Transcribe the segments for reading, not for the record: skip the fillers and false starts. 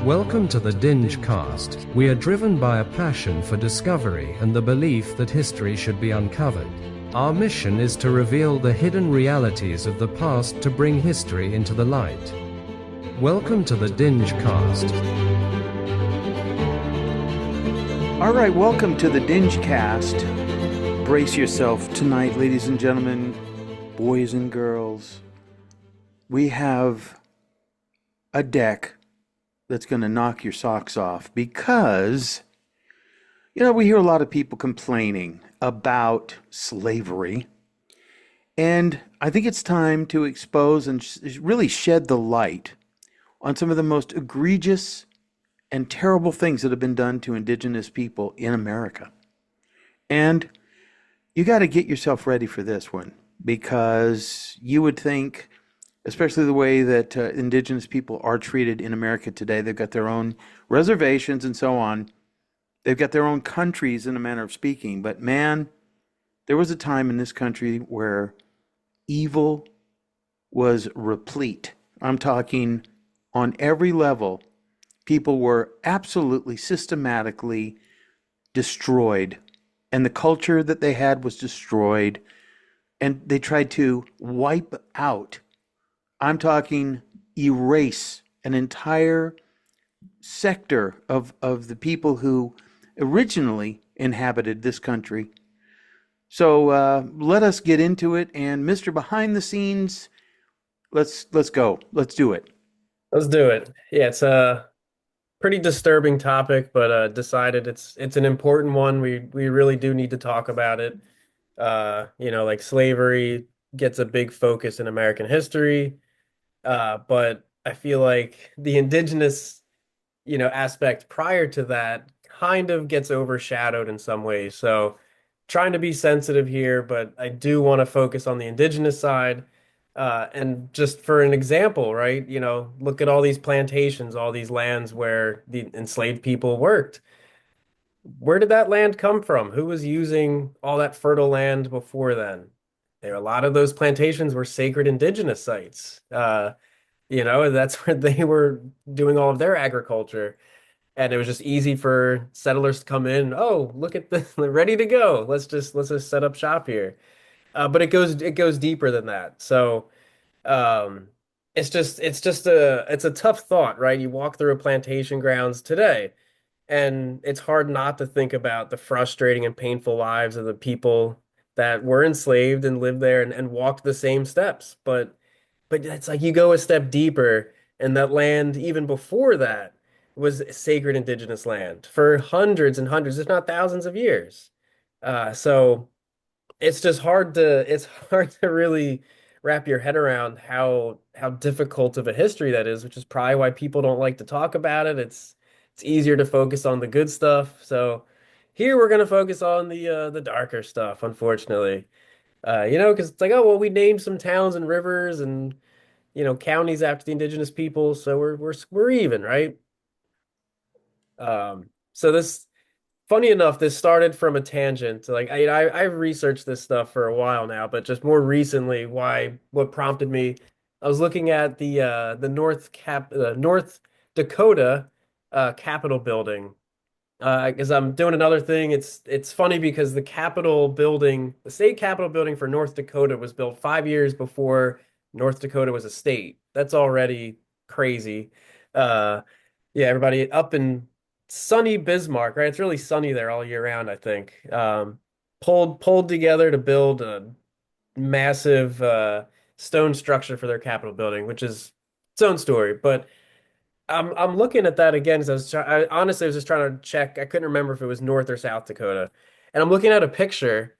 Welcome to the DingeCast. We are driven by a passion for discovery and the belief that history should be uncovered. Our mission is to reveal the hidden realities of the past to bring history into the light. Welcome to the DingeCast. All right, welcome to the DingeCast. Brace yourself tonight, ladies and gentlemen, boys and girls. We have a deck that's going to knock your socks off because, we hear a lot of people complaining about slavery. And I think it's time to expose and really shed the light on some of the most egregious and terrible things that have been done to indigenous people in America. And you got to get yourself ready for this one, because you would think, especially the way that indigenous people are treated in America today, they've got their own reservations and so on. They've got their own countries in a manner of speaking. But man, there was a time in this country where evil was replete. I'm talking on every level. People were absolutely systematically destroyed, and the culture that they had was destroyed, and they tried to wipe out, I'm talking erase, an entire sector of the people who originally inhabited this country. So let us get into it, and Mr. Behind the Scenes, let's go. Let's do it. Let's do it. Yeah, it's a pretty disturbing topic, but decided it's an important one. We really do need to talk about it. Like slavery gets a big focus in American history, but I feel like the indigenous, aspect prior to that kind of gets overshadowed in some ways. So trying to be sensitive here, but I do want to focus on the indigenous side. And just for an example, right? Look at all these plantations, all these lands where the enslaved people worked. Where did that land come from? Who was using all that fertile land before then? A lot of those plantations were sacred indigenous sites. That's where they were doing all of their agriculture. And it was just easy for settlers to come in. Oh, look at this, they're ready to go. Let's just set up shop here. But it goes deeper than that. So um, it's a tough thought, right? You walk through a plantation grounds today, and it's hard not to think about the frustrating and painful lives of the people that were enslaved and lived there and walked the same steps. But it's like you go a step deeper, and that land, even before that, was sacred indigenous land for hundreds and hundreds, if not thousands of years. So it's hard to really wrap your head around how difficult of a history that is, which is probably why people don't like to talk about it. It's easier to focus on the good stuff. So here we're gonna focus on the darker stuff, unfortunately. Because it's like, oh well, we named some towns and rivers and counties after the indigenous people, so we're even, right? So this Funny enough, this started from a tangent. Like I've researched this stuff for a while now, but just more recently, what prompted me, I was looking at the North Dakota Capitol building. Because I'm doing another thing. It's funny because the state Capitol building for North Dakota was built 5 years before North Dakota was a state. That's already crazy. Uh, yeah, everybody up in sunny Bismarck, right? It's really sunny there all year round, I think. Pulled together to build a massive stone structure for their Capitol building, which is its own story. But I'm looking at that again because honestly I was just trying to check. I couldn't remember if it was North or South Dakota, and I'm looking at a picture,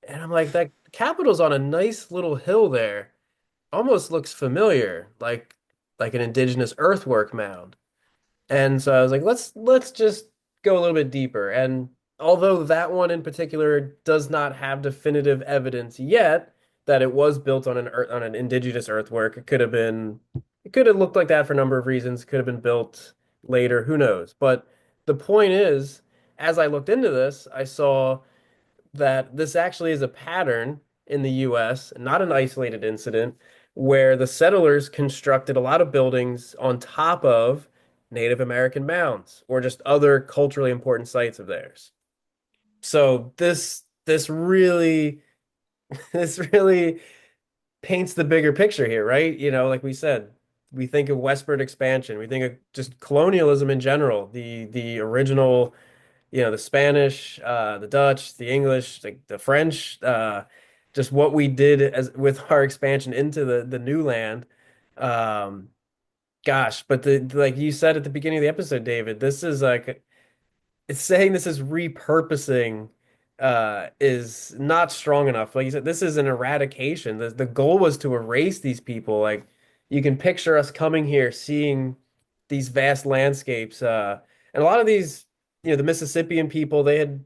and I'm like, that Capitol's on a nice little hill there. Almost looks familiar, like an indigenous earthwork mound. And so I was like, let's just go a little bit deeper. And although that one in particular does not have definitive evidence yet that it was built on an indigenous earthwork, it could have looked like that for a number of reasons. It could have been built later, who knows? But the point is, as I looked into this, I saw that this actually is a pattern in the US, not an isolated incident, where the settlers constructed a lot of buildings on top of Native American mounds or just other culturally important sites of theirs. So this really this really paints the bigger picture here, right? Like we said, we think of westward expansion, we think of just colonialism in general, the original, the Spanish, the Dutch, the English, like the French, just what we did as with our expansion into the new land. Um, Gosh, but like you said at the beginning of the episode, David, this is like it's saying this is repurposing is not strong enough. Like you said, this is an eradication. The goal was to erase these people. Like you can picture us coming here, seeing these vast landscapes, and a lot of these, the Mississippian people, they had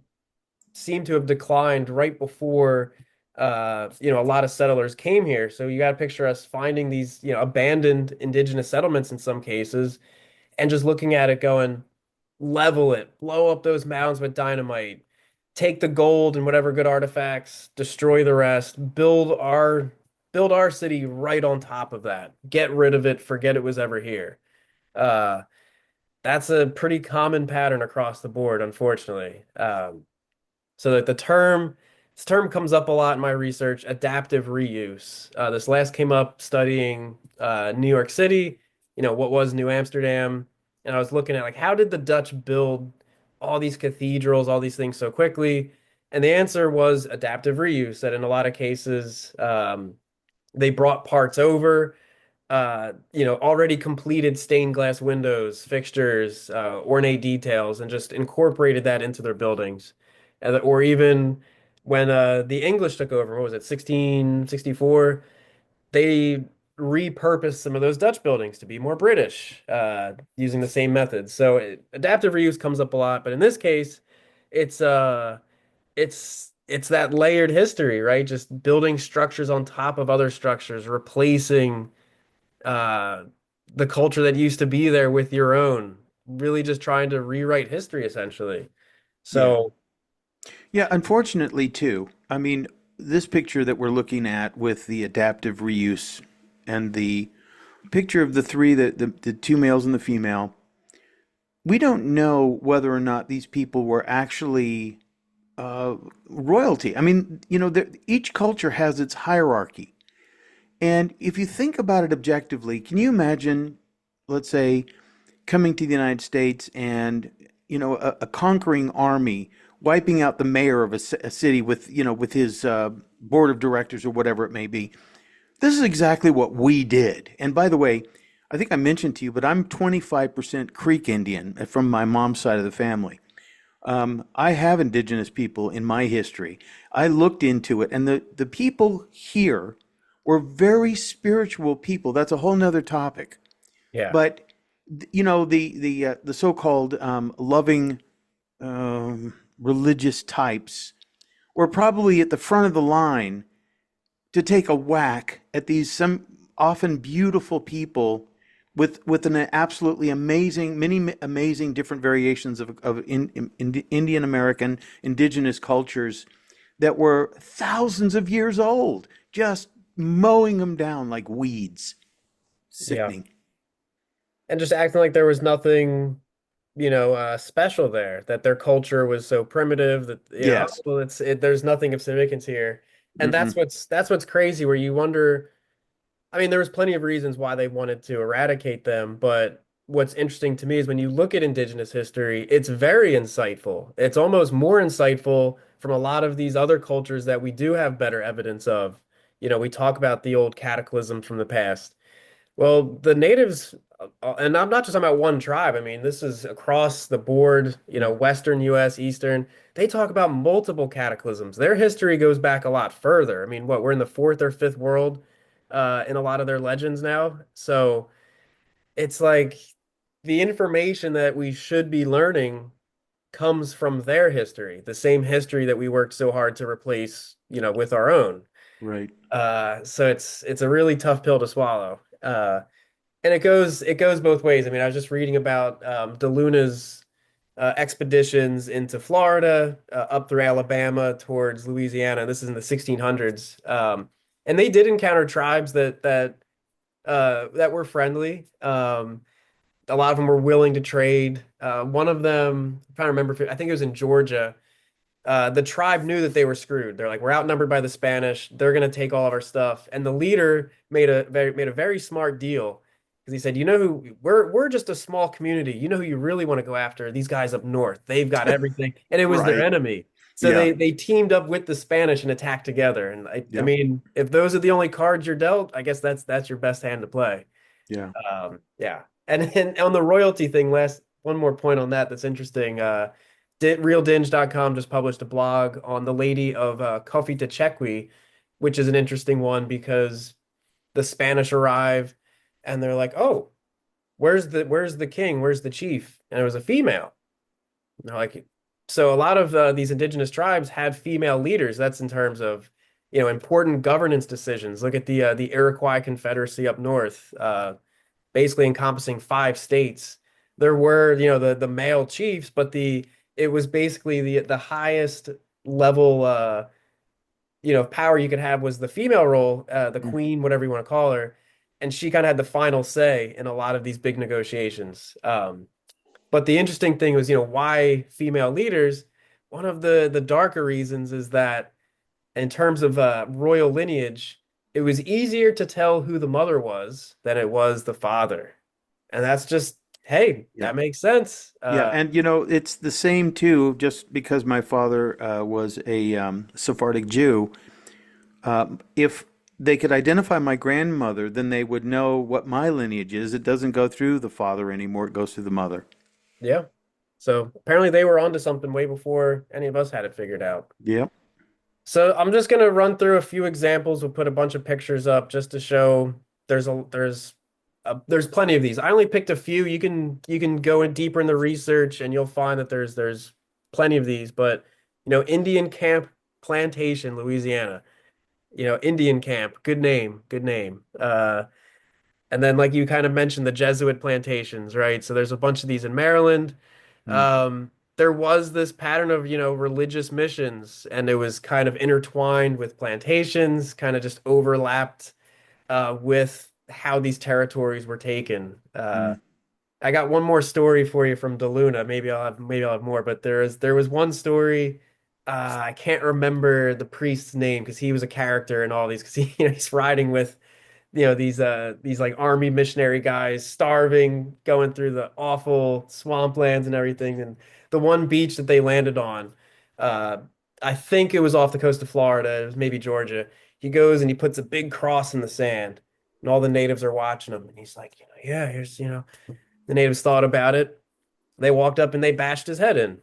seemed to have declined right before a lot of settlers came here. So you got to picture us finding these, abandoned indigenous settlements in some cases and just looking at it going, level it, blow up those mounds with dynamite, take the gold and whatever good artifacts, destroy the rest, build our city right on top of that. Get rid of it, forget it was ever here. Uh, that's a pretty common pattern across the board, unfortunately. So that this term comes up a lot in my research, adaptive reuse. This last came up studying New York City, what was New Amsterdam, and I was looking at like how did the Dutch build all these cathedrals, all these things so quickly? And the answer was adaptive reuse, that in a lot of cases, they brought parts over, already completed stained glass windows, fixtures, ornate details, and just incorporated that into their buildings. Or even when the English took over, what was it, 1664? They repurposed some of those Dutch buildings to be more British, using the same methods. So adaptive reuse comes up a lot, but in this case, it's uh, it's that layered history, right? Just building structures on top of other structures, replacing uh, the culture that used to be there with your own, really just trying to rewrite history essentially. Yeah. So, Yeah, unfortunately, too. I mean, this picture that we're looking at with the adaptive reuse and the picture of the three, the two males and the female, we don't know whether or not these people were actually royalty. I mean, each culture has its hierarchy. And if you think about it objectively, can you imagine, let's say, coming to the United States and, a conquering army wiping out the mayor of a city with, with his board of directors or whatever it may be? This is exactly what we did. And by the way, I think I mentioned to you, but I'm 25% Creek Indian from my mom's side of the family. I have indigenous people in my history. I looked into it, and the people here were very spiritual people. That's a whole nother topic. yeah. But the so-called loving religious types were probably at the front of the line to take a whack at these some often beautiful people with an absolutely amazing, many amazing different variations of Indian American indigenous cultures that were thousands of years old, just mowing them down like weeds. Yeah. Sickening. And just acting like there was nothing, special there, that their culture was so primitive that, Yes. well, there's nothing of significance here. And Mm-mm. that's what's crazy, where you wonder, I mean, there was plenty of reasons why they wanted to eradicate them, but what's interesting to me is when you look at indigenous history, it's very insightful. It's almost more insightful from a lot of these other cultures that we do have better evidence of. We talk about the old cataclysms from the past. Well, the natives, and I'm not just talking about one tribe. I mean, this is across the board, Western US, Eastern. They talk about multiple cataclysms. Their history goes back a lot further. I mean, we're in the fourth or fifth world in a lot of their legends now. So it's like the information that we should be learning comes from their history, the same history that we worked so hard to replace, with our own. Right. So it's a really tough pill to swallow. And it goes both ways. I mean, I was just reading about DeLuna's expeditions into Florida, up through Alabama towards Louisiana. This is in the 1600s, and they did encounter tribes that were friendly. a lot of them were willing to trade. One of them, I'm trying to remember, I think it was in Georgia. The tribe knew that they were screwed. They're like, we're outnumbered by the Spanish. They're gonna take all of our stuff. And the leader made a very smart deal because he said, you know who we're just a small community. You know who you really want to go after? These guys up north. They've got everything, and it was their Right. enemy. So Yeah. they teamed up with the Spanish and attacked together. And I Yep. mean, if those are the only cards you're dealt, I guess that's your best hand to play. Yeah. Yeah. And on the royalty thing, last one more point on that that's interesting. RealDinge.com just published a blog on the Lady of Coffee to Chequi, which is an interesting one because the Spanish arrive and they're like, "Oh, where's the king? Where's the chief?" And it was a female. And they're like, so a lot of these indigenous tribes had female leaders. That's in terms of, important governance decisions. Look at the Iroquois Confederacy up north. Basically encompassing 5 states. There were, the male chiefs, but it was basically the highest level power you could have was the female role, the Mm. queen, whatever you want to call her, and she kind of had the final say in a lot of these big negotiations. But the interesting thing was, why female leaders? One of the darker reasons is that in terms of royal lineage, it was easier to tell who the mother was than it was the father. And that's just, hey, Yeah. that makes sense. Yeah, and it's the same too. Just because my father was a Sephardic Jew, if they could identify my grandmother, then they would know what my lineage is. It doesn't go through the father anymore; it goes through the mother. Yeah. So apparently they were onto something way before any of us had it figured out. Yep. So I'm just gonna run through a few examples. We'll put a bunch of pictures up just to show there's plenty of these. I only picked a few. You can go in deeper in the research and you'll find that there's plenty of these. But Indian Camp Plantation, Louisiana. Indian Camp, good name, good name. And then like you kind of mentioned the Jesuit plantations, right? So there's a bunch of these in Maryland. Mm. There was this pattern of, religious missions, and it was kind of intertwined with plantations, kind of just overlapped with how these territories were taken. Mm. I got one more story for you from DeLuna. Maybe I'll have more, but there was one story. I can't remember the priest's name because he was a character in all these because he's riding with these like army missionary guys starving, going through the awful swamplands and everything. And the one beach that they landed on, uh, I think it was off the coast of Florida, it was maybe Georgia. He goes and he puts a big cross in the sand, and all the natives are watching him. And he's like, yeah, here's, the natives thought about it. They walked up and they bashed his head in.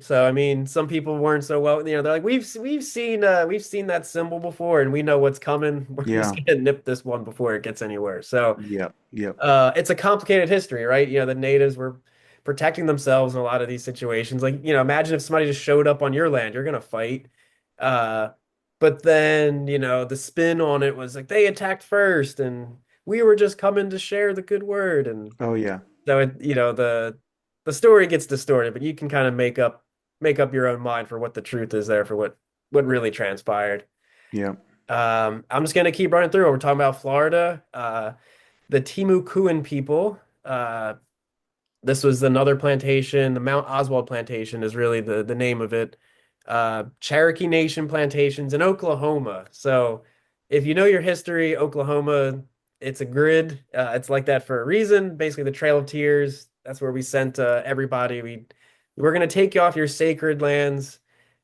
So I mean, some people weren't so well, they're like, we've seen that symbol before and we know what's coming. We're just Yeah. gonna nip this one before it gets anywhere. So Yep. Yep. it's a complicated history, right? The natives were protecting themselves in a lot of these situations. Like, imagine if somebody just showed up on your land, you're gonna fight. Uh, but then, the spin on it was like they attacked first and we were just coming to share the good word. And Oh yeah. so the story gets distorted, but you can kind of make up your own mind for what the truth is there for what really transpired. Yeah. I'm just gonna keep running through. We're talking about Florida. The Timucuan people. This was another plantation. The Mount Oswald plantation is really the name of it. Cherokee Nation plantations in Oklahoma. So if you know your history, Oklahoma, it's a grid. It's like that for a reason. Basically, the Trail of Tears. That's where we sent everybody. We're gonna take you off your sacred lands,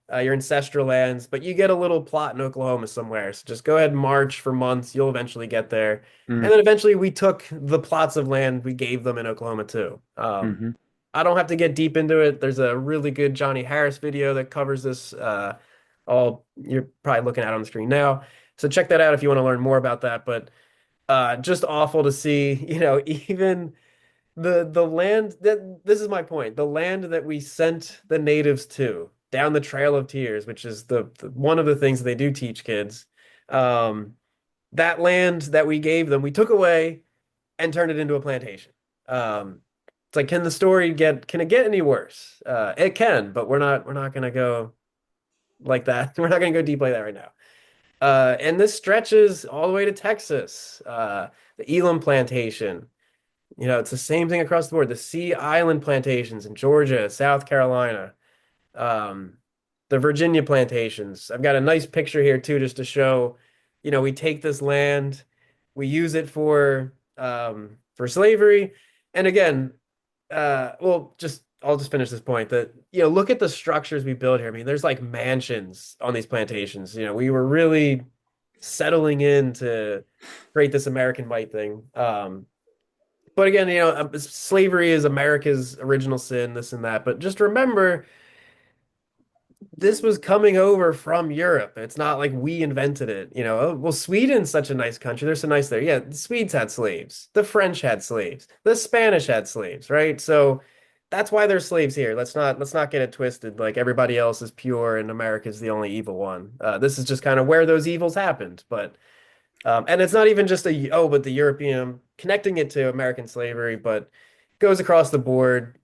your ancestral lands, but you get a little plot in Oklahoma somewhere. So just go ahead and march for months. You'll eventually get there. And Mm. then eventually we took the plots of land we gave them in Oklahoma too. Mm-hmm. I don't have to get deep into it. There's a really good Johnny Harris video that covers this. All you're probably looking at on the screen now. So check that out if you want to learn more about that. But just awful to see, even the land that this is my point. The land that we sent the natives to down the Trail of Tears, which is one of the things that they do teach kids. Um, that land that we gave them, we took away and turned it into a plantation. It's like, can it get any worse? It can, but we're not gonna go like that. We're not gonna go deep like that right now. And this stretches all the way to Texas, the Elam plantation. It's the same thing across the board. The Sea Island plantations in Georgia, South Carolina, um, the Virginia plantations. I've got a nice picture here too, just to show, we take this land, we use it for slavery. And again, just I'll just finish this point that, look at the structures we build here. I mean, there's like mansions on these plantations. We were really settling in to create this American white thing. But again, slavery is America's original sin, this and that. But just remember, this was coming over from Europe. It's not like we invented it. Oh, well, Sweden's such a nice country. They're so nice there. Yeah, the Swedes had slaves. The French had slaves. The Spanish had slaves, right? So that's why there's slaves here. Let's not get it twisted. Like everybody else is pure and America's the only evil one. This is just kind of where those evils happened. But and it's not even just but the European connecting it to American slavery, but goes across the board,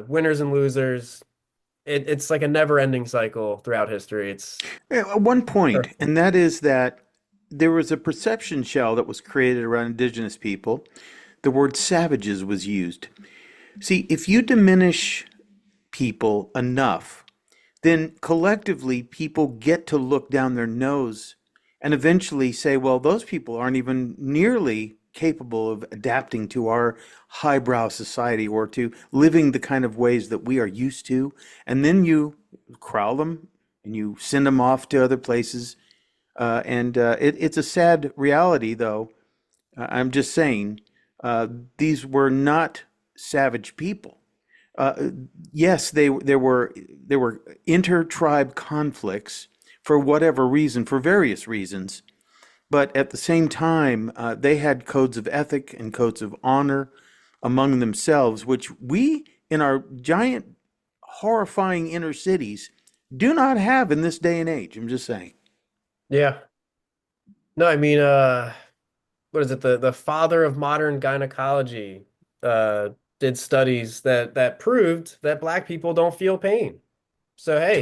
winners and losers. It's like a never-ending cycle throughout history. It's At one point, Sure. and that is that there was a perception shell that was created around indigenous people. The word savages was used. See, if you diminish people enough, then collectively people get to look down their nose and eventually say, well, those people aren't even nearly capable of adapting to our highbrow society or to living the kind of ways that we are used to. And then you corral them and you send them off to other places. It's a sad reality, though. I'm just saying, these were not savage people. Uh, yes, there were inter-tribe conflicts for whatever reason, for various reasons, but at the same time, they had codes of ethic and codes of honor among themselves, which we in our giant, horrifying inner cities do not have in this day and age. I'm just saying. Yeah. No, I mean, what is it? The father of modern gynecology uh did studies that proved that black people don't feel pain. So hey,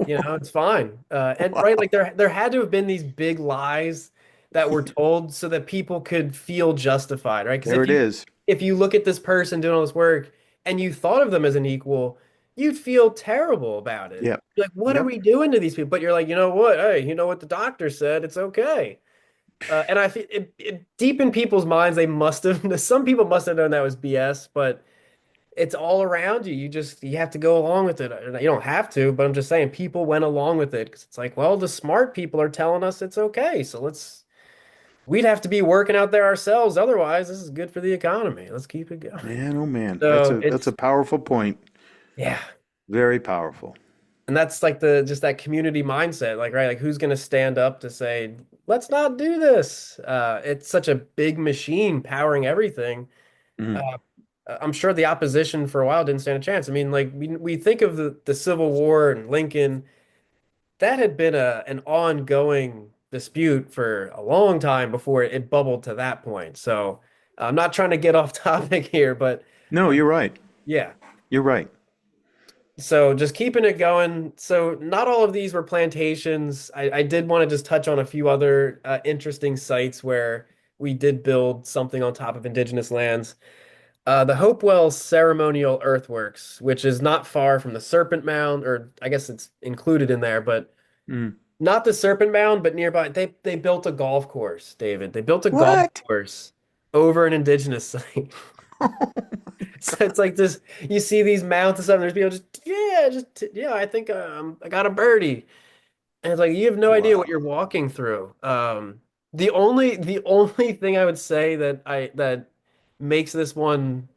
it's fine. And right, like there had to have been these big lies that were told so that people could feel justified, right? Because There it is. if you look at this person doing all this work and you thought of them as an equal, you'd feel terrible about it. Yep. You're like, what are Yep. we doing to these people? But you're like, you know what? Hey, you know what the doctor said? It's okay. And I feel deep in people's minds, they must have, some people must have known that was BS, but it's all around you. You have to go along with it. You don't have to, but I'm just saying people went along with it because it's like, well, the smart people are telling us it's okay. So we'd have to be working out there ourselves. Otherwise, this is good for the economy. Let's keep it going. Man, oh man, that's So a powerful point. yeah. Very powerful. And that's like just that community mindset, like, right? Like who's going to stand up to say, let's not do this? It's such a big machine powering everything. Mm. Uh, I'm sure the opposition for a while didn't stand a chance. I mean, like we think of the Civil War and Lincoln, that had been an ongoing dispute for a long time before it bubbled to that point. So I'm not trying to get off topic here, but No, you're right. yeah. You're right. So just keeping it going. So not all of these were plantations. I did want to just touch on a few other interesting sites where we did build something on top of indigenous lands. The Hopewell Ceremonial Earthworks, which is not far from the Serpent Mound, or I guess it's included in there, but Mm. not the Serpent Mound, but nearby. They built a golf course, David. They built a golf What? course over an indigenous site. So it's like this, you see these mounds and stuff, and there's people yeah, I think I got a birdie. And it's like you have no idea what Wow. you're walking through. The only thing I would say that makes this one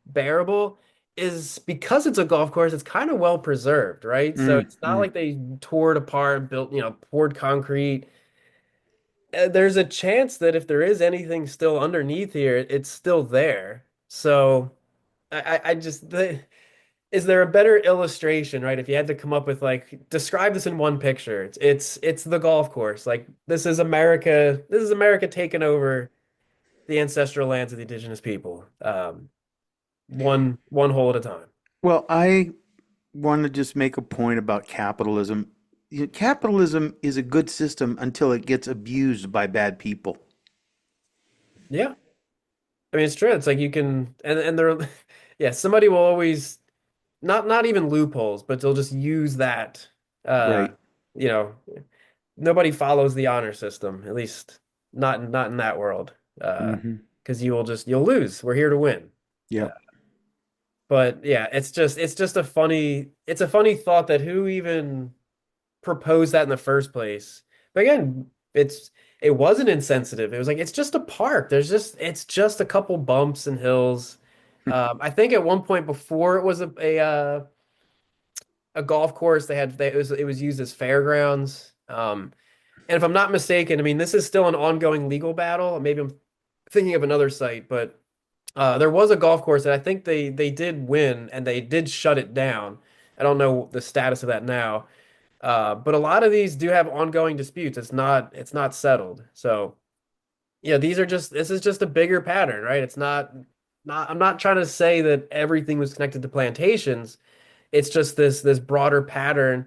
bearable is because it's a golf course, it's kind of well preserved, right? So Mm. it's not Mm. like they tore it apart, built, poured concrete. There's a chance that if there is anything still underneath here, it's still there. So I just is there a better illustration, right? If you had to come up with like describe this in one picture, it's the golf course. Like this is America. This is America taking over the ancestral lands of the indigenous people, one hole at a time. Well, I want to just make a point about capitalism. Capitalism is a good system until it gets abused by bad people. Yeah. I mean, it's true. It's like you can, and they're, yeah, somebody will always not even loopholes, but they'll just use that. Uh, Right. you know, nobody follows the honor system, at least not in that world. Hmm. Because you'll lose. We're here to win. Uh, Yep. but yeah, it's just a funny thought that who even proposed that in the first place. But again, it wasn't insensitive. It was like it's just a park. It's just a couple bumps and hills. I think at one point before it was a golf course, it was used as fairgrounds. And if I'm not mistaken, I mean this is still an ongoing legal battle. Maybe I'm thinking of another site, but there was a golf course that I think they did win and they did shut it down. I don't know the status of that now. But a lot of these do have ongoing disputes. It's not settled. So yeah, this is just a bigger pattern, right? It's not I'm not trying to say that everything was connected to plantations. It's just this broader pattern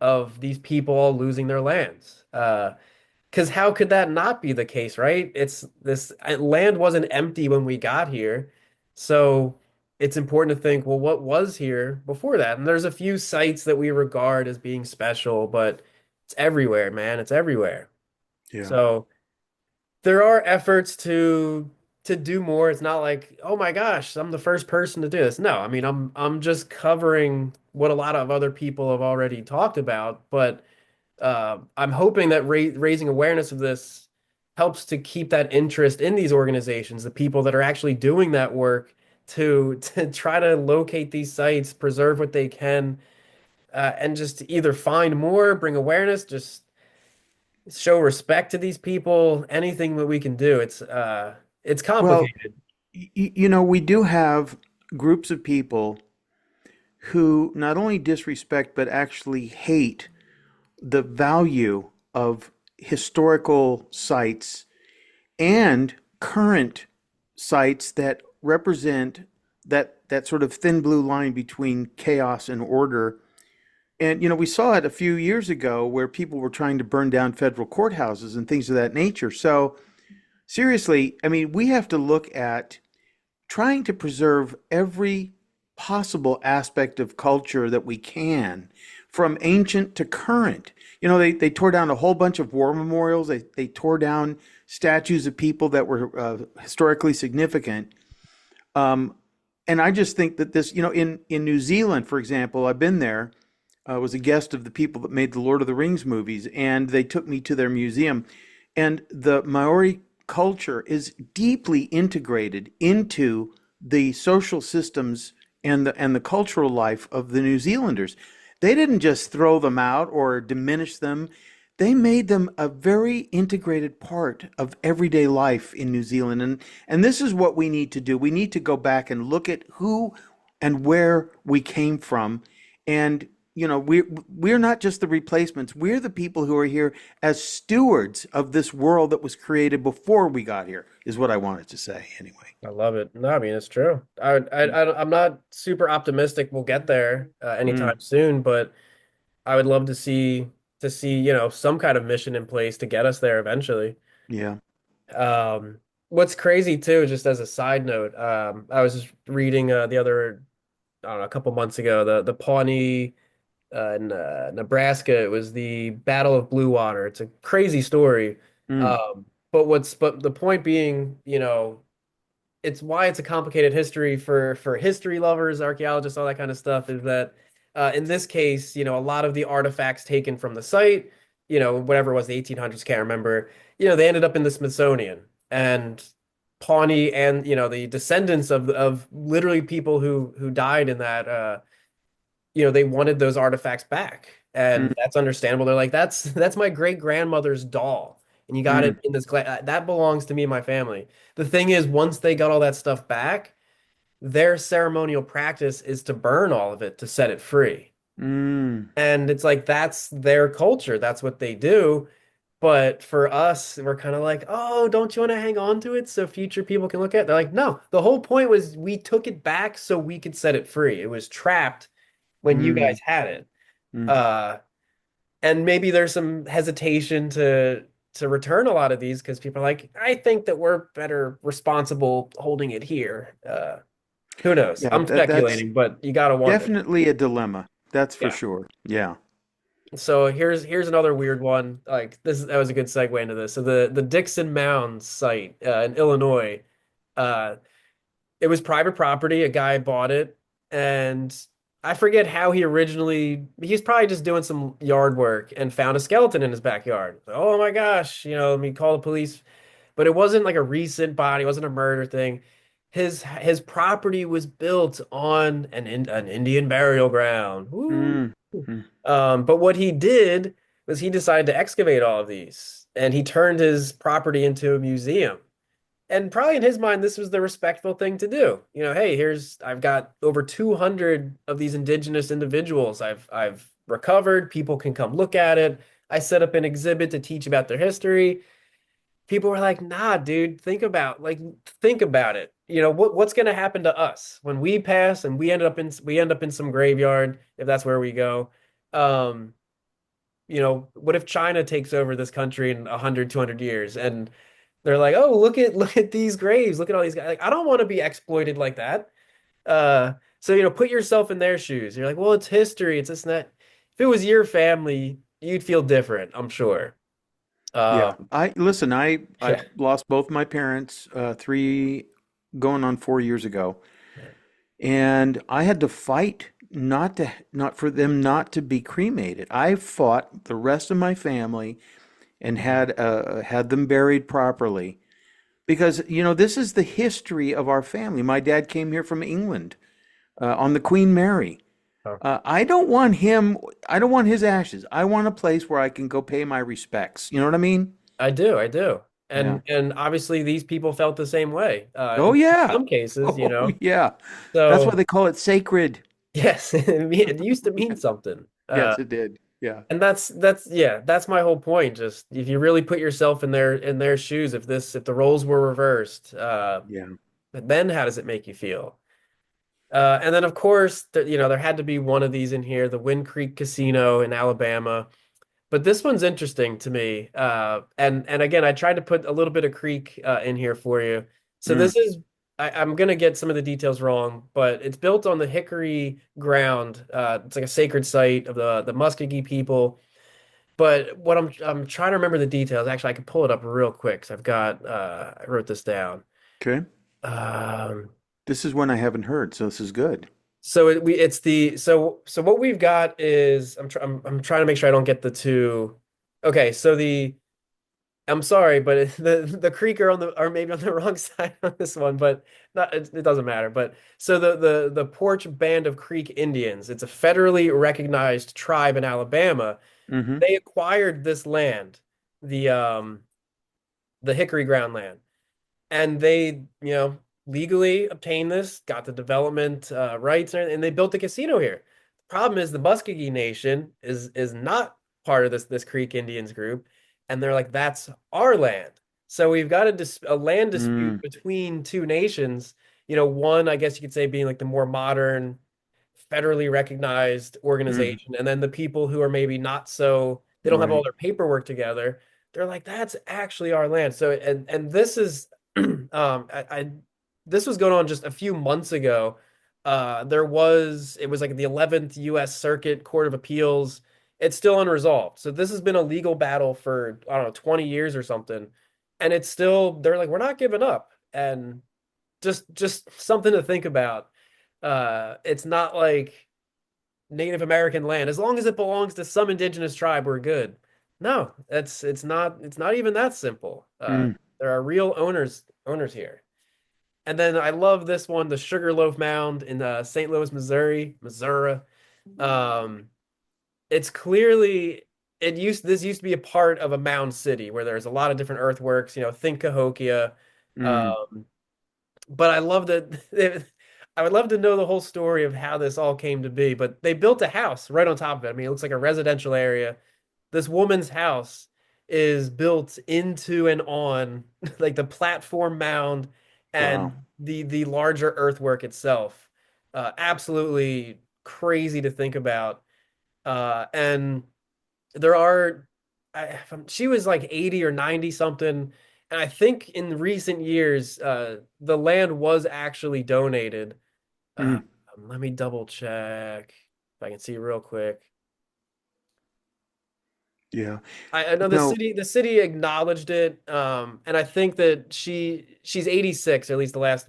of these people all losing their lands. Because how could that not be the case, right? It's this land wasn't empty when we got here. So it's important to think, well, what was here before that? And there's a few sites that we regard as being special, but it's everywhere, man. It's everywhere. Yeah. So there are efforts to do more. It's not like, oh my gosh, I'm the first person to do this. No, I mean, I'm just covering what a lot of other people have already talked about, but I'm hoping that raising awareness of this helps to keep that interest in these organizations, the people that are actually doing that work to try to locate these sites, preserve what they can, and just either find more, bring awareness, just show respect to these people, anything that we can do. It's Well, complicated. we do have groups of people who not only disrespect but actually hate the value of historical sites and current sites that represent that sort of thin blue line between chaos and order. And we saw it a few years ago where people were trying to burn down federal courthouses and things of that nature. So seriously, I mean, we have to look at trying to preserve every possible aspect of culture that we can, from ancient to current. They tore down a whole bunch of war memorials. They tore down statues of people that were historically significant. Um, and I just think that this, in New Zealand, for example, I've been there. I was a guest of the people that made the Lord of the Rings movies, and they took me to their museum. And the Maori culture is deeply integrated into the social systems and the cultural life of the New Zealanders. They didn't just throw them out or diminish them. They made them a very integrated part of everyday life in New Zealand. And this is what we need to do. We need to go back and look at who and where we came from. And we're not just the replacements. We're the people who are here as stewards of this world that was created before we got here, is what I wanted to say anyway. I love it. No, I mean it's true. I'm not super optimistic we'll get there Mm, anytime soon, but I would love to see some kind of mission in place to get us there eventually. yeah. What's crazy too, just as a side note, I was just reading the other I don't know a couple months ago the Pawnee in Nebraska. It was the Battle of Blue Water. It's a crazy story. Mm, But the point being, it's why it's a complicated history for history lovers, archaeologists, all that kind of stuff, is that in this case, a lot of the artifacts taken from the site, whatever it was, the 1800s, can't remember, they ended up in the Smithsonian. And Pawnee and, the descendants of literally people who died in that, they wanted those artifacts back. mm, And that's understandable. They're like, that's my great grandmother's doll. And you got it mm, in this glass. That belongs to me and my family. The thing is, once they got all that stuff back, their ceremonial practice is to burn all of it to set it free. mm. And it's like that's their culture. That's what they do. But for us, we're kind of like, oh, don't you want to hang on to it so future people can look at it? They're like, no, the whole point was we took it back so we could set it free. It was trapped when you guys Mm, had it. mm. Uh, and maybe there's some hesitation to return a lot of these because people are like, I think that we're better responsible holding it here. Who knows? Yeah, I'm that's speculating, but you gotta wonder. definitely a dilemma. That's for Yeah. sure. Yeah. So here's another weird one. Like that was a good segue into this. So the Dixon Mound site in Illinois, uh, it was private property. A guy bought it, and I forget how he's probably just doing some yard work and found a skeleton in his backyard. Oh my gosh, let me call the police. But it wasn't like a recent body, it wasn't a murder thing. His property was built on an Indian burial ground. Woo. Mm, mm, But what he did was he decided to excavate all of these, and he turned his property into a museum. And probably in his mind, this was the respectful thing to do. Hey, I've got over 200 of these indigenous individuals I've recovered. People can come look at it. I set up an exhibit to teach about their history. People were like, nah, dude, think about it. What's gonna happen to us when we pass and we end up in some graveyard if that's where we go. Um, what if China takes over this country in 100, 200 years and they're like, oh, look at these graves, look at all these guys. Like, I don't want to be exploited like that. So put yourself in their shoes. You're like, well, it's history, it's this and that. If it was your family, you'd feel different, I'm sure. yeah. Uh, I listen, I yeah. lost both my parents going on 4 years ago, and I had to fight not for them not to be cremated. I fought the rest of my family and had them buried properly because this is the history of our family. My dad came here from England on the Queen Mary. Oh. I don't want him. I don't want his ashes. I want a place where I can go pay my respects. You know what I mean? I do. Yeah. And obviously these people felt the same way. Oh In yeah. some cases, Oh yeah. That's why So they call it sacred. yes, it used to mean something. Yes, it did. Yeah. And that's my whole point. Just if you really put yourself in their shoes, if the roles were reversed, Yeah. then how does it make you feel? And then of course, there had to be one of these in here, the Wind Creek Casino in Alabama. But this one's interesting to me. And again, I tried to put a little bit of Creek in here for you. So Mm. I'm gonna get some of the details wrong, but it's built on the Hickory ground. It's like a sacred site of the Muskogee people. But what I'm trying to remember the details. Actually, I can pull it up real quick. 'Cause I wrote this down. Okay. Um, This is one I haven't heard, so this is good. so it's the so what we've got is I'm trying to make sure I don't get the two. Okay, so I'm sorry, but the Creek are maybe on the wrong side on this one, but it doesn't matter. But so the Porch Band of Creek Indians, it's a federally recognized tribe in Alabama. Mm-hmm. They acquired this land, the um the Hickory Ground land, and they legally obtained this, got the development rights, and they built a casino here. The problem is the Muskogee Nation is not part of this Creek Indians group, and they're like, that's our land. So we've got a land Mm. dispute between two nations. One, I guess you could say, being like the more modern, federally recognized Mm. organization, and then the people who are maybe not so, they don't have all Right. their paperwork together. They're like, that's actually our land. So and this is this was going on just a few months ago. It was like the 11th U.S. Circuit Court of Appeals. It's still unresolved. So this has been a legal battle for, I don't know, 20 years or something. And it's still, they're like, we're not giving up. And just something to think about. It's not like Native American land. As long as it belongs to some indigenous tribe, we're good. No, it's not even that simple. Mm. There are real owners here. And then I love this one, the Sugarloaf Mound in St. Louis, Missouri. Um, it's clearly this used to be a part of a mound city where there's a lot of different earthworks. Think Cahokia. Mm. Um, but I love that. I would love to know the whole story of how this all came to be. But they built a house right on top of it. I mean, it looks like a residential area. This woman's house is built into and on like the platform mound Wow. and the larger earthwork itself. Absolutely crazy to think about. And there are she was like 80 or 90 something. And I think in recent years, the land was actually donated. Uh, Mm, Let me double check if I can see real quick. yeah. I know No, the city acknowledged it, and I think that she's 86, or at least the last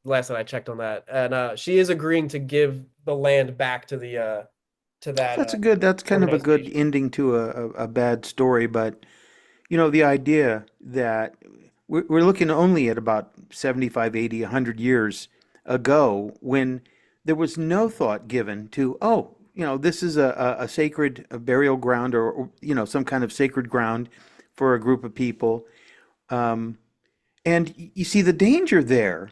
that I checked on that, and she is agreeing to give the land back to the to that that's kind of a good organization. ending to a bad story, but the idea that we're looking only at about 75, 80, 100 years ago when there was no thought given to, oh, this is a sacred burial ground or, some kind of sacred ground for a group of people. Um, and you see, the danger there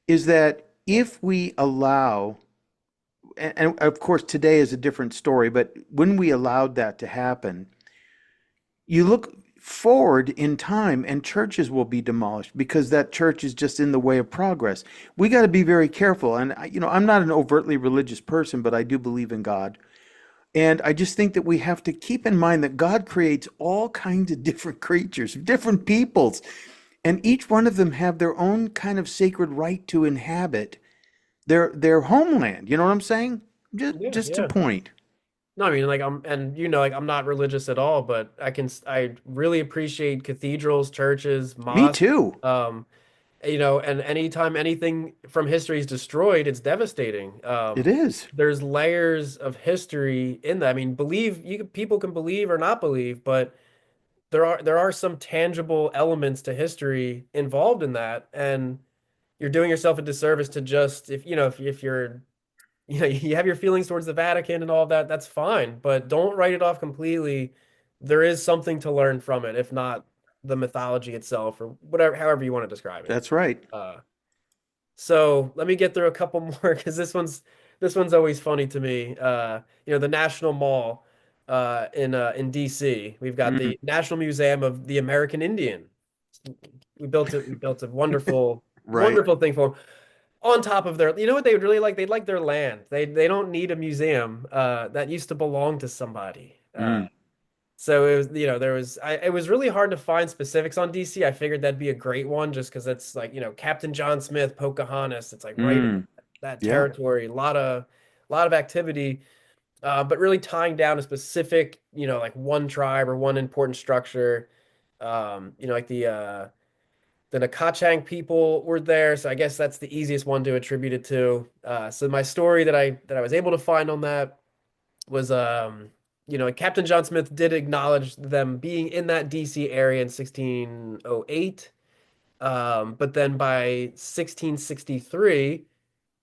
is that if we allow, and of course today is a different story, but when we allowed that to happen, you look forward in time and churches will be demolished because that church is just in the way of progress. We got to be very careful. And, I'm not an overtly religious person, but I do believe in God. And I just think that we have to keep in mind that God creates all kinds of different creatures, different peoples, and each one of them have their own kind of sacred right to inhabit their homeland. You know what I'm saying? Yeah, Just a yeah. point. No, I mean, like like I'm not religious at all, but I really appreciate cathedrals, churches, Me mosques. too. Um, and anytime anything from history is destroyed, it's devastating. It is. There's layers of history in that. I mean, people can believe or not believe, but there are some tangible elements to history involved in that, and you're doing yourself a disservice to just if you're you have your feelings towards the Vatican and all of that, that's fine, but don't write it off completely. There is something to learn from it, if not the mythology itself or whatever, however you want to describe it. That's right. Uh, so let me get through a couple more because this one's always funny to me. The National Mall in DC. We've got Mm, the National Museum of the American Indian. We built it. We built a wonderful, right. wonderful thing for them. On top of their, you know what they would really like? They'd like their land. They don't need a museum that used to belong to somebody. Mm, So it was, it was really hard to find specifics on DC. I figured that'd be a great one just because it's like, Captain John Smith, Pocahontas. It's like right in mm, that yeah. territory. A lot of activity, but really tying down a specific, like one tribe or one important structure. Like the Nakachang people were there, so I guess that's the easiest one to attribute it to. So my story that I was able to find on that was Captain John Smith did acknowledge them being in that DC area in 1608. But then by 1663,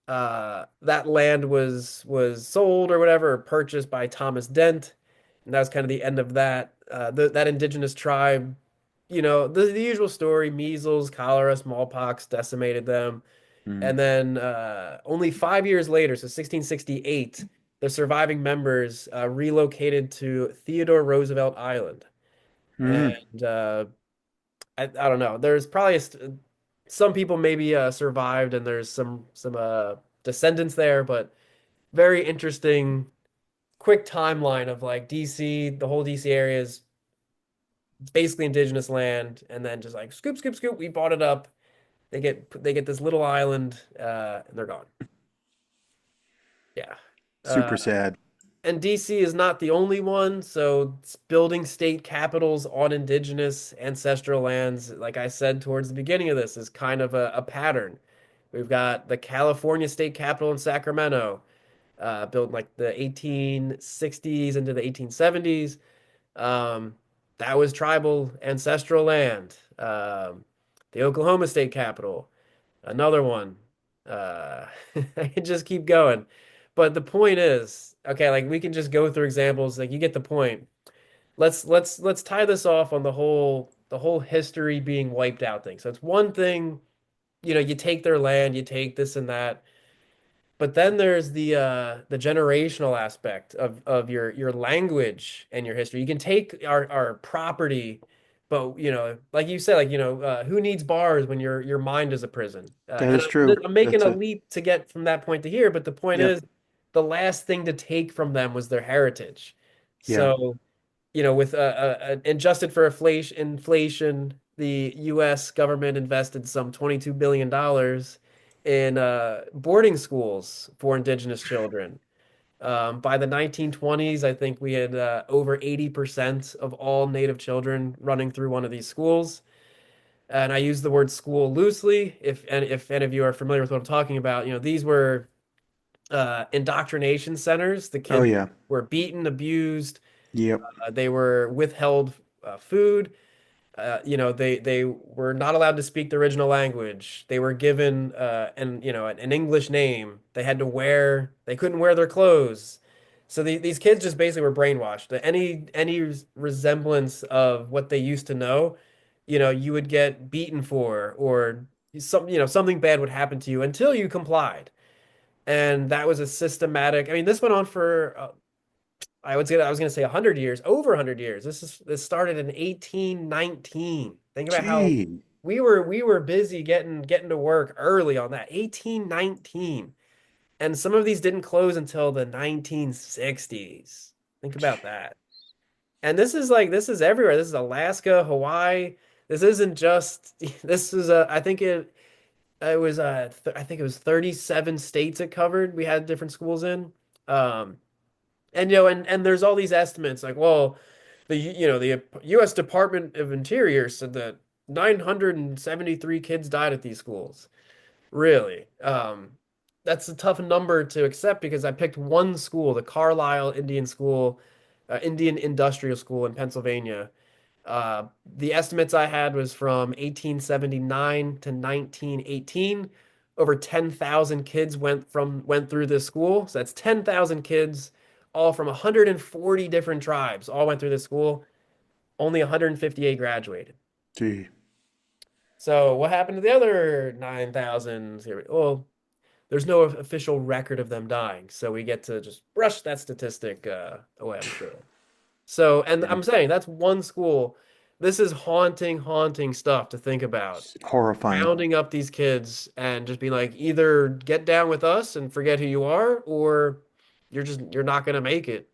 that land was sold or whatever, or purchased by Thomas Dent, and that was kind of the end of that. That indigenous tribe, the usual story: measles, cholera, smallpox decimated them. Mm, And then only 5 years later, so 1668, the surviving members relocated to Theodore Roosevelt Island. mm. And I don't know. There's probably some people maybe survived, and there's some descendants there, but very interesting, quick timeline of like DC, the whole DC area is basically indigenous land, and then just like scoop, scoop, scoop, we bought it up. They get this little island, and they're gone. Yeah. Uh, Super sad. and DC is not the only one. So building state capitals on indigenous ancestral lands, like I said towards the beginning of this, is kind of a pattern. We've got the California state capitol in Sacramento, built in like the 1860s into the 1870s. Um, that was tribal ancestral land. The Oklahoma state capitol, another one. Uh, I can just keep going. But the point is, okay, like we can just go through examples, like you get the point. Let's tie this off on the whole history being wiped out thing. So it's one thing, you take their land, you take this and that. But then there's the generational aspect of your language and your history. You can take our property, but like you said, like who needs bars when your mind is a prison? That And is true. I'm making That's a it. leap to get from that point to here, but the point Yeah. is, the last thing to take from them was their heritage. Yeah. So with adjusted for inflation, the U.S. government invested some $22 billion in boarding schools for indigenous children. By the 1920s, I think we had over 80% of all Native children running through one of these schools. And I use the word school loosely. If any of you are familiar with what I'm talking about, these were indoctrination centers. The Oh kids yeah. were beaten, abused, Yep. they were withheld food. They were not allowed to speak the original language. They were given an English name. They couldn't wear their clothes. So these kids just basically were brainwashed. Any resemblance of what they used to know, you would get beaten for, or something bad would happen to you until you complied. And that was a systematic. I mean, this went on for I was gonna say 100 years, over 100 years. This started in 1819. Think about how Gee. we were busy getting to work early on that. 1819. And some of these didn't close until the 1960s. Think about that. And this is everywhere. This is Alaska, Hawaii. This isn't just this is I think it was I think it was 37 states it covered. We had different schools in. Um and there's all these estimates like, well, the U.S. Department of Interior said that 973 kids died at these schools. Really? That's a tough number to accept because I picked one school, the Carlisle Indian School, Indian Industrial School in Pennsylvania. The estimates I had was from 1879 to 1918. Over 10,000 kids went through this school. So that's 10,000 kids, all from 140 different tribes, all went through this school. Only 158 graduated. Gee. So what happened to the other 9,000? Well, there's no official record of them dying, so we get to just brush that statistic away, I'm sure. So, and Yeah. I'm saying that's one school. This is haunting, haunting stuff to think about. It's horrifying. Rounding up these kids and just being like, either get down with us and forget who you are, or you're not gonna make it.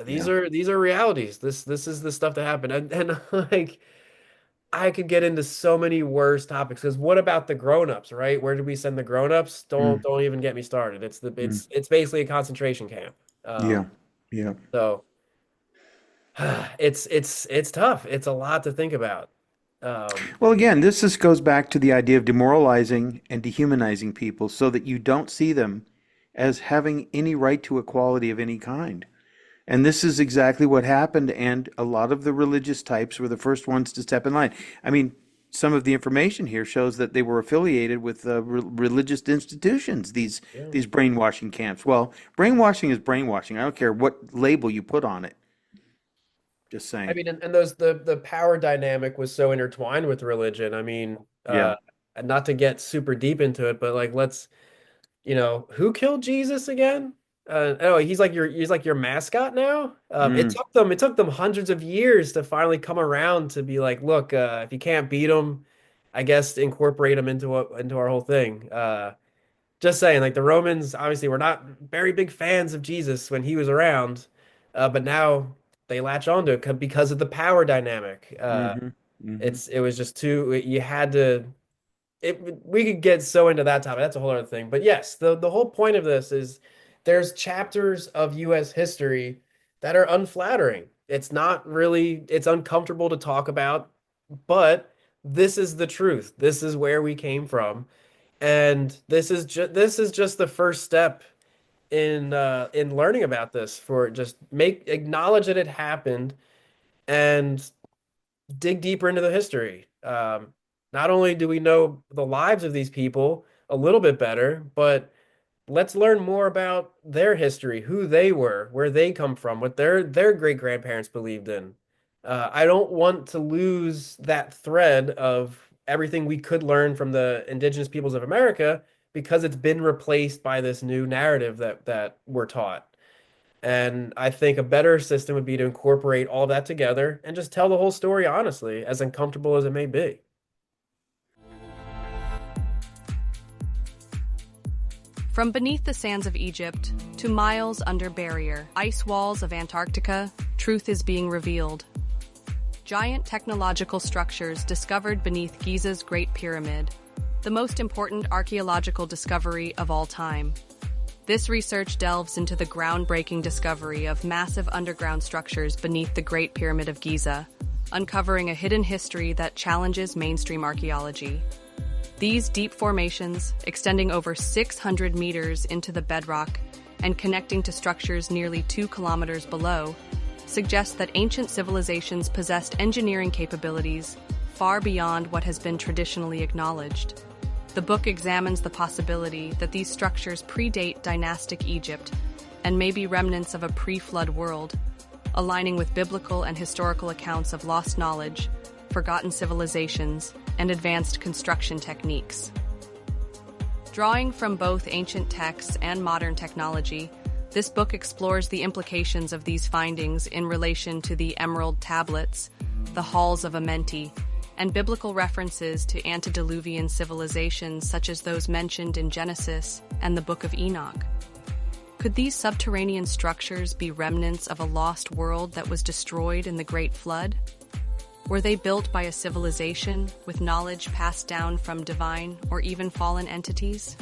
These Yeah. are realities. This is the stuff that happened, and like I could get into so many worse topics. Because what about the grown-ups, right? Where did we send the grown-ups? Mm. Don't even get me started. Mm. It's basically a concentration camp. Yeah. Yeah. So it's tough. It's a lot to think about. Um, Well, again, this just goes back to the idea of demoralizing and dehumanizing people so that you don't see them as having any right to equality of any kind. And this is exactly what happened. And a lot of the religious types were the first ones to step in line. I mean, some of the information here shows that they were affiliated with religious institutions, yeah. these brainwashing camps. Well, brainwashing is brainwashing. I don't care what label you put on it. Just I saying. mean, and those the power dynamic was so intertwined with religion. I mean, Yeah. and not to get super deep into it, but like who killed Jesus again? Oh, he's like your mascot now. Mm. It took them hundreds of years to finally come around to be like, look, if you can't beat them, I guess incorporate them into our whole thing. Just saying, like the Romans obviously were not very big fans of Jesus when he was around, but now they latch onto it because of the power dynamic. Mm-hmm. Mm-hmm. It was just too you had to we could get so into that topic. That's a whole other thing. But yes, the whole point of this is there's chapters of US history that are unflattering. It's not really it's uncomfortable to talk about, but this is the truth. This is where we came from. And this is just the first step in learning about this for just make acknowledge that it happened and dig deeper into the history. Not only do we know the lives of these people a little bit better, but let's learn more about their history, who they were, where they come from, what their great grandparents believed in. I don't want to lose that thread of everything we could learn from the indigenous peoples of America because it's been replaced by this new narrative that we're taught. And I think a better system would be to incorporate all that together and just tell the whole story honestly, as uncomfortable as it may be. From beneath the sands of Egypt to miles under barrier ice walls of Antarctica, truth is being revealed. Giant technological structures discovered beneath Giza's Great Pyramid, the most important archaeological discovery of all time. This research delves into the groundbreaking discovery of massive underground structures beneath the Great Pyramid of Giza, uncovering a hidden history that challenges mainstream archaeology. These deep formations, extending over 600 meters into the bedrock and connecting to structures nearly 2 kilometers below, suggest that ancient civilizations possessed engineering capabilities far beyond what has been traditionally acknowledged. The book examines the possibility that these structures predate dynastic Egypt and may be remnants of a pre-flood world, aligning with biblical and historical accounts of lost knowledge, forgotten civilizations, and advanced construction techniques. Drawing from both ancient texts and modern technology, this book explores the implications of these findings in relation to the Emerald Tablets, the Halls of Amenti, and biblical references to antediluvian civilizations such as those mentioned in Genesis and the Book of Enoch. Could these subterranean structures be remnants of a lost world that was destroyed in the Great Flood? Were they built by a civilization with knowledge passed down from divine or even fallen entities?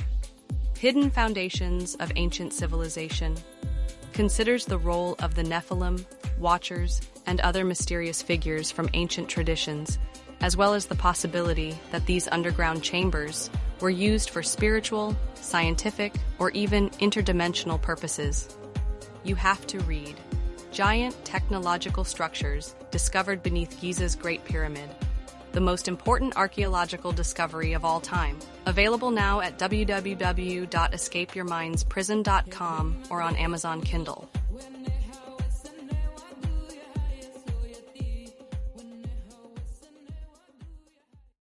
Hidden Foundations of Ancient Civilization considers the role of the Nephilim, Watchers, and other mysterious figures from ancient traditions, as well as the possibility that these underground chambers were used for spiritual, scientific, or even interdimensional purposes. You have to read Giant Technological Structures Discovered Beneath Giza's Great Pyramid, the most important archaeological discovery of all time. Available now at www.escapeyourmindsprison.com or on Amazon Kindle.